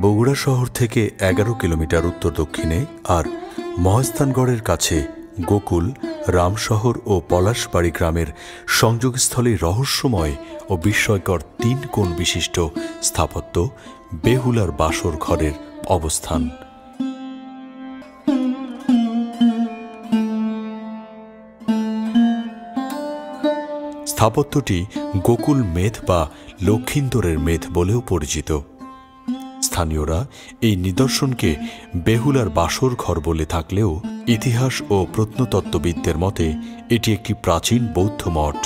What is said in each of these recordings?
বগুড়া শহর থেকে ১১ কিলোমিটার উত্তর দক্ষিণে আর মহাস্থানগড়ের কাছে গোকুল, রামশহর ও পলাশবাড়ি গ্রামের সংযোগস্থলে রহস্যময় ও বিস্ময়কর ৩ কোণ বিশিষ্ট স্থাপত্য বেহুলার বাসর ঘরের অবস্থান। স্থাপত্যটি গোকুল মেধ বা লক্ষিন্দরের মেধ বলেও পরিচিত। স্থানীয়রা এই নিদর্শনকে বেহুলার বাসর ঘর বলে থাকলেও ইতিহাস ও প্রত্নতত্ত্ববিদদের মতে এটি একটি প্রাচীন বৌদ্ধ মঠ।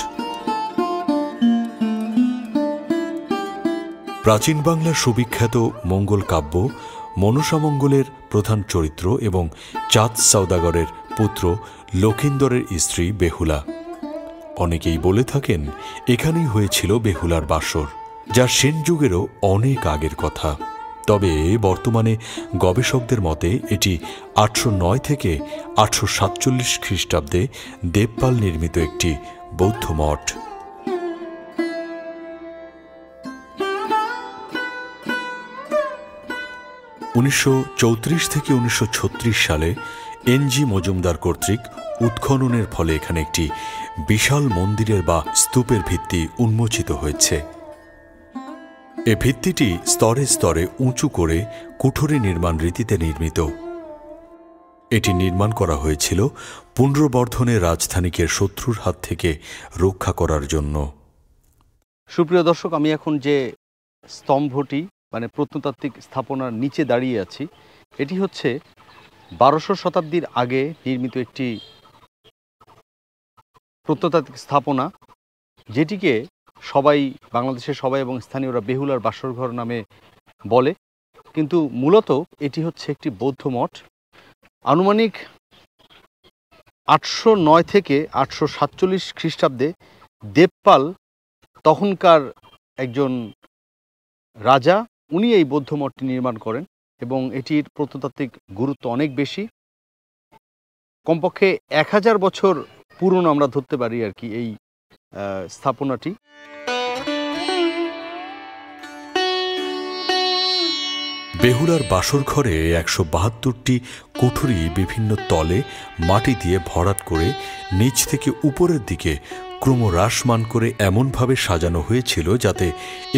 প্রাচীন বাংলার সুবিখ্যাত মঙ্গল কাব্য মনসামঙ্গলের প্রধান চরিত্র এবং চাঁদ সওদাগরের পুত্র লক্ষিন্দরের স্ত্রী বেহুলা। অনেকেই বলে থাকেন এখানেই হয়েছিল বেহুলার বাসর, যা সেন যুগেরও অনেক আগের কথা। তবে বর্তমানে গবেষকদের মতে এটি ৮০৯ থেকে ৮৪৭ খ্রিস্টাব্দে দেবপাল নির্মিত একটি বৌদ্ধ মঠ। (১৯৩৪ থেকে ১৯৩৬ সালে এনজি মজুমদার কর্তৃক উৎখননের ফলে এখানে একটি বিশাল মন্দিরের বা স্তূপের ভিত্তি উন্মোচিত হয়েছে। এ ভিত্তিটি স্তরে স্তরে উঁচু করে কুঠরি নির্মাণ রীতিতে নির্মিত। এটি নির্মাণ করা হয়েছিল পুন্ড্রবর্ধনের রাজধানীকে শত্রুর হাত থেকে রক্ষা করার জন্য। সুপ্রিয় দর্শক, আমি এখন যে স্তম্ভটি মানে প্রত্নতাত্ত্বিক স্থাপনার নিচে দাঁড়িয়ে আছি, এটি হচ্ছে ১২শ শতাব্দীর আগে নির্মিত একটি প্রত্নতাত্ত্বিক স্থাপনা, যেটিকে বাংলাদেশের সবাই এবং স্থানীয়রা বেহুলার বাসরঘর নামে বলে। কিন্তু মূলত এটি হচ্ছে একটি বৌদ্ধ মঠ। আনুমানিক ৮০৯ থেকে ৮৪৭ খ্রিস্টাব্দে দেবপাল, তখনকার একজন রাজা, উনি এই বৌদ্ধ মঠটি নির্মাণ করেন এবং এটির প্রত্নতাত্ত্বিক গুরুত্ব অনেক বেশি। কমপক্ষে ১০০০ বছর পুরনো আমরা ধরতে পারি আর কি এই স্থাপনাটি। বেহুলার বাসর ঘরে ১৭২টি কুঠরি বিভিন্ন তলে মাটি দিয়ে ভরাট করে নিচ থেকে উপরের দিকে ক্রমহ্রাসমান করে এমনভাবে সাজানো হয়েছিল যাতে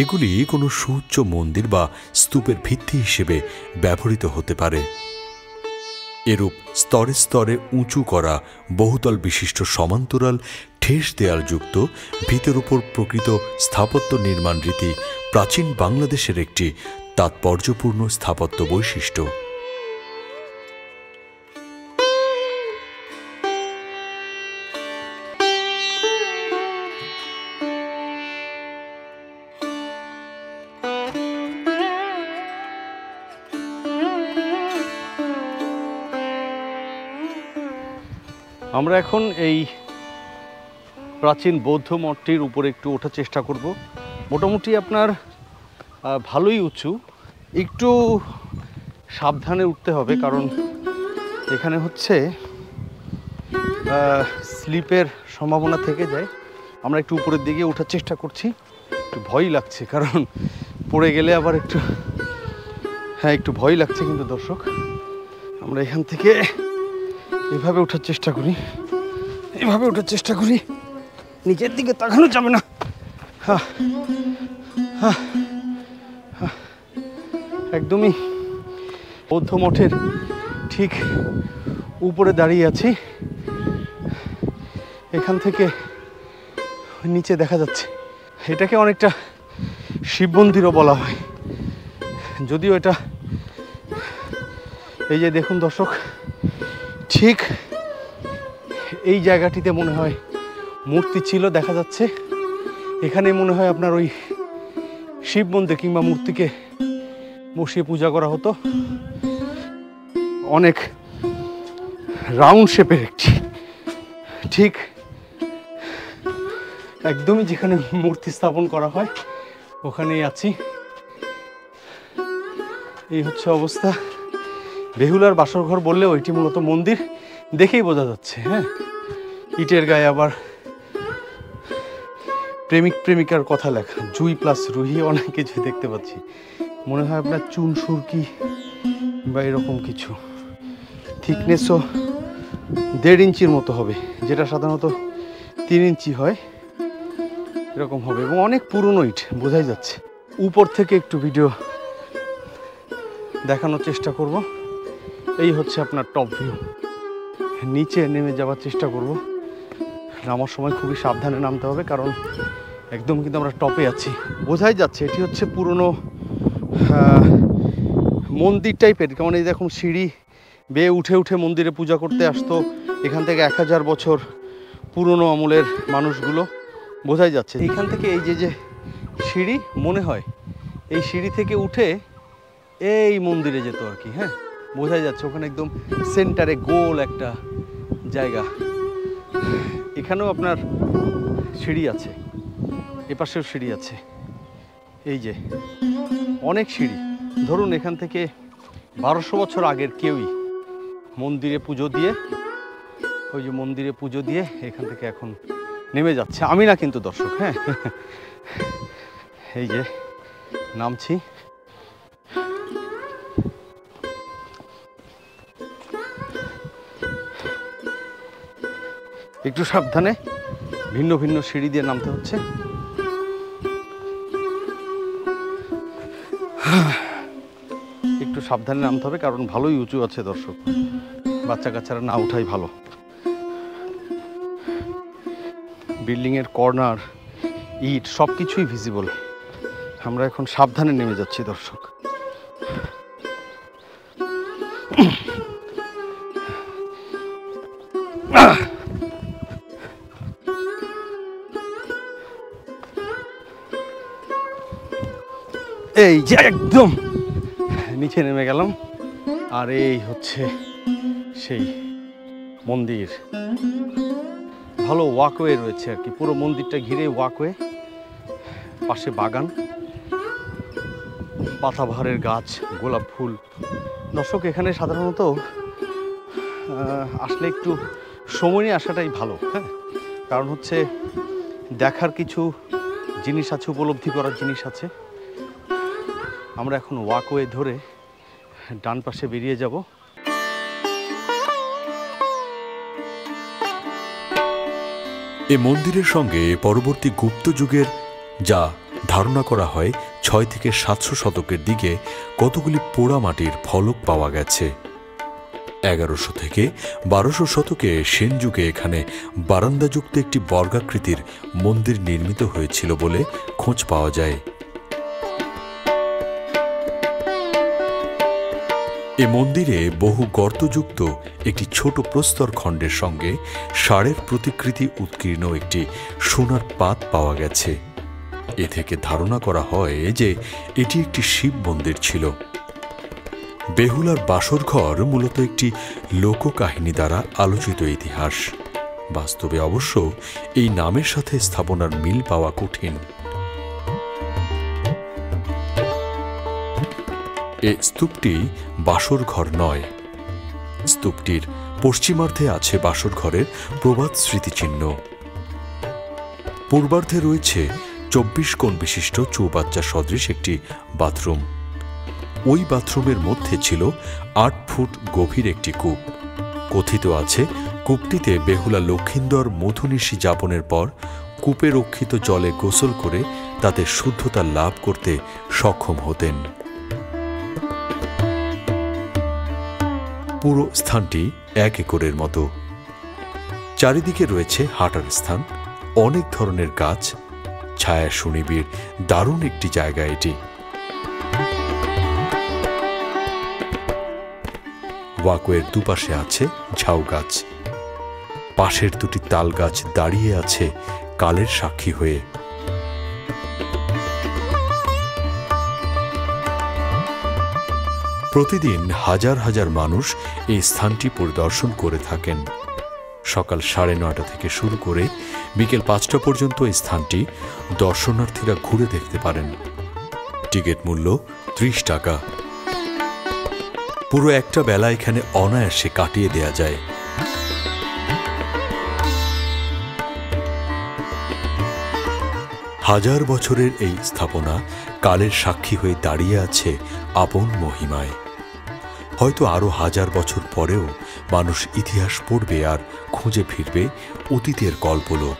এগুলি কোনো সুউচ্চ মন্দির বা স্তূপের ভিত্তি হিসেবে ব্যবহৃত হতে পারে। এরূপ স্তরে স্তরে উঁচু করা বহুতল বিশিষ্ট সমান্তরাল ঠেস দেয়ালযুক্ত ভিতের উপর প্রকৃত স্থাপত্য নির্মাণ রীতি প্রাচীন বাংলাদেশের একটি তাৎপর্যপূর্ণ স্থাপত্য বৈশিষ্ট্য। আমরা এখন এই প্রাচীন বৌদ্ধ মঠটির উপরে একটু ওঠার চেষ্টা করব। মোটামুটি আপনার ভালোই উঁচু, একটু সাবধানে উঠতে হবে, কারণ এখানে হচ্ছে স্লিপের সম্ভাবনা থেকে যায়। আমরা একটু উপরের দিকে ওঠার চেষ্টা করছি, একটু ভয় লাগছে, কারণ পড়ে গেলে আবার একটু ভয় লাগছে। কিন্তু দর্শক, আমরা এখান থেকে এভাবে ওঠার চেষ্টা করি, নিচের দিকে তাকানো যাবে না। একদমই বৌদ্ধ মঠের ঠিক উপরে দাঁড়িয়ে আছি। এখান থেকে নিচে দেখা যাচ্ছে, এটাকে অনেকটা শিব মন্দিরও বলা হয়, যদিও এটা, এই যে দেখুন দর্শক, ঠিক এই জায়গাটিতে মনে হয় মূর্তি ছিল, দেখা যাচ্ছে। এখানে মনে হয় আপনার ওই শিব মন্দির কিংবা মূর্তিকে বসিয়ে পূজা করা হতো। অনেক রাউন্ড শেপের একটি, ঠিক একদমই যেখানে মূর্তি স্থাপন করা হয় ওখানেই আছি। এই হচ্ছে অবস্থা। বেহুলার বাসরঘর বললেও এটি মূলত মন্দির, দেখেই বোঝা যাচ্ছে। হ্যাঁ, ইটের গায়ে আবার প্রেমিক প্রেমিকার কথা লেখা, জুই প্লাস রুহি, অনেক কিছু দেখতে পাচ্ছি। মনে হয় আপনার চুন সুরকি বা এরকম কিছু। থিকনেসও 1.5 ইঞ্চির মতো হবে, যেটা সাধারণত 3 ইঞ্চি হয়, এরকম হবে। এবং অনেক পুরনো ইট, বোঝাই যাচ্ছে। উপর থেকে একটু ভিডিও দেখানোর চেষ্টা করব। এই হচ্ছে আপনার টপ ভিউ। নিচে নেমে যাওয়ার চেষ্টা করব। নামার সময় খুবই সাবধানে নামতে হবে, কারণ একদম কিন্তু আমরা টপে আছি। বোঝাই যাচ্ছে এটি হচ্ছে পুরনো মন্দির টাইপের। কেমন এই দেখুন সিঁড়ি বেয়ে উঠে উঠে মন্দিরে পূজা করতে আসতো এখান থেকে 1000 বছর পুরনো আমলের মানুষগুলো। বোঝাই যাচ্ছে এইখান থেকে এই যে সিঁড়ি, মনে হয় এই সিঁড়ি থেকে উঠে এই মন্দিরে যেত আর কি। হ্যাঁ, বোঝাই যাচ্ছে ওখানে একদম সেন্টারে গোল একটা জায়গা। এখানেও আপনার সিঁড়ি আছে, এপাশেও সিঁড়ি আছে। এই যে অনেক সিঁড়ি। ধরুন এখান থেকে 1200 বছর আগের কেউই মন্দিরে পুজো দিয়ে, ওই যে মন্দিরে পুজো দিয়ে এখান থেকে এখন নেমে যাচ্ছে। আমি না কিন্তু দর্শক। হ্যাঁ, এই যে নামছি। একটু সাবধানে ভিন্ন ভিন্ন সিঁড়ি দিয়ে নামতে হচ্ছে। একটু সাবধানে নামতে হবে, কারণ ভালোই উঁচু আছে দর্শক। বাচ্চা কাচ্চারা না উঠাই ভালো। বিল্ডিংয়ের কর্নার, ইট সব কিছুই ভিজিবল। আমরা এখন সাবধানে নেমে যাচ্ছি দর্শক। এই যে একদম নিচে নেমে গেলাম। আর এই হচ্ছে সেই মন্দির। ভালো ওয়াকওয়ে রয়েছে আর কি, পুরো মন্দিরটা ঘিরে ওয়াকওয়ে, পাশে বাগান, পাতাবাহারের গাছ, গোলাপ ফুল। দর্শক এখানে সাধারণত আসলে একটু সময় নিয়ে আসাটাই ভালো। হ্যাঁ, কারণ হচ্ছে দেখার কিছু জিনিস আছে, উপলব্ধি করার জিনিস আছে। আমরা এখন ওয়াকওয়ে ধরে ডান পাশে বেরিয়ে যাব। এ মন্দিরের সঙ্গে পরবর্তী গুপ্ত যুগের, যা ধারণা করা হয় 6 থেকে 700 শতকের দিকে, কতগুলি পোড়ামাটির ফলক পাওয়া গেছে। 1100 থেকে 1200 শতকে সেন যুগে এখানে বারান্দাযুক্ত একটি বর্গাকৃতির মন্দির নির্মিত হয়েছিল বলে খোঁজ পাওয়া যায়। এ মন্দিরে বহু গর্তযুক্ত একটি ছোট প্রস্তর খণ্ডের সঙ্গে ষাঁড়ের প্রতিকৃতি উৎকীর্ণ একটি সোনার পাত পাওয়া গেছে। এ থেকে ধারণা করা হয় যে এটি একটি শিব মন্দির ছিল। বেহুলার বাসরঘর মূলত একটি লোককাহিনী দ্বারা আলোচিত ইতিহাস। বাস্তবে অবশ্য এই নামের সাথে স্থাপনার মিল পাওয়া কঠিন। এ স্তূপটি বাসরঘর নয়। স্তূপটির পশ্চিমার্ধে আছে বাসরঘরের প্রবাদ স্মৃতিচিহ্ন। পূর্বার্ধে রয়েছে 24 কোণ বিশিষ্ট চৌবাচ্চা সদৃশ একটি বাথরুম। ওই বাথরুমের মধ্যে ছিল 8 ফুট গভীর একটি কূপ। কথিত আছে কূপটিতে বেহুলা লক্ষিন্দর মধুনিশি যাপনের পর কূপে রক্ষিত জলে গোসল করে তাতে শুদ্ধতা লাভ করতে সক্ষম হতেন। পুরো স্থানটি 1 একরের মতো। চারিদিকে রয়েছে হাঁটার স্থান, অনেক ধরনের গাছ, ছায়া সুনিবিড় দারুণ একটি জায়গা এটি। ওয়াকওয়ের দুপাশে আছে ঝাউ গাছ। পাশের দুটি তাল গাছ দাঁড়িয়ে আছে কালের সাক্ষী হয়ে। প্রতিদিন হাজার হাজার মানুষ এই স্থানটি পরিদর্শন করে থাকেন। সকাল 9:30 থেকে শুরু করে বিকেল 5টা পর্যন্ত এই স্থানটি দর্শনার্থীরা ঘুরে দেখতে পারেন। টিকিট মূল্য 30 টাকা। পুরো একটা বেলা এখানে অনায়াসে কাটিয়ে দেয়া যায়। হাজার বছরের এই স্থাপনা কালের সাক্ষী হয়ে দাঁড়িয়ে আছে আপন মহিমায়। হয়তো আরো 1000 বছর পরেও মানুষ ইতিহাস পড়বে আর খুঁজে ফিরবে অতীতের কল্পলোক।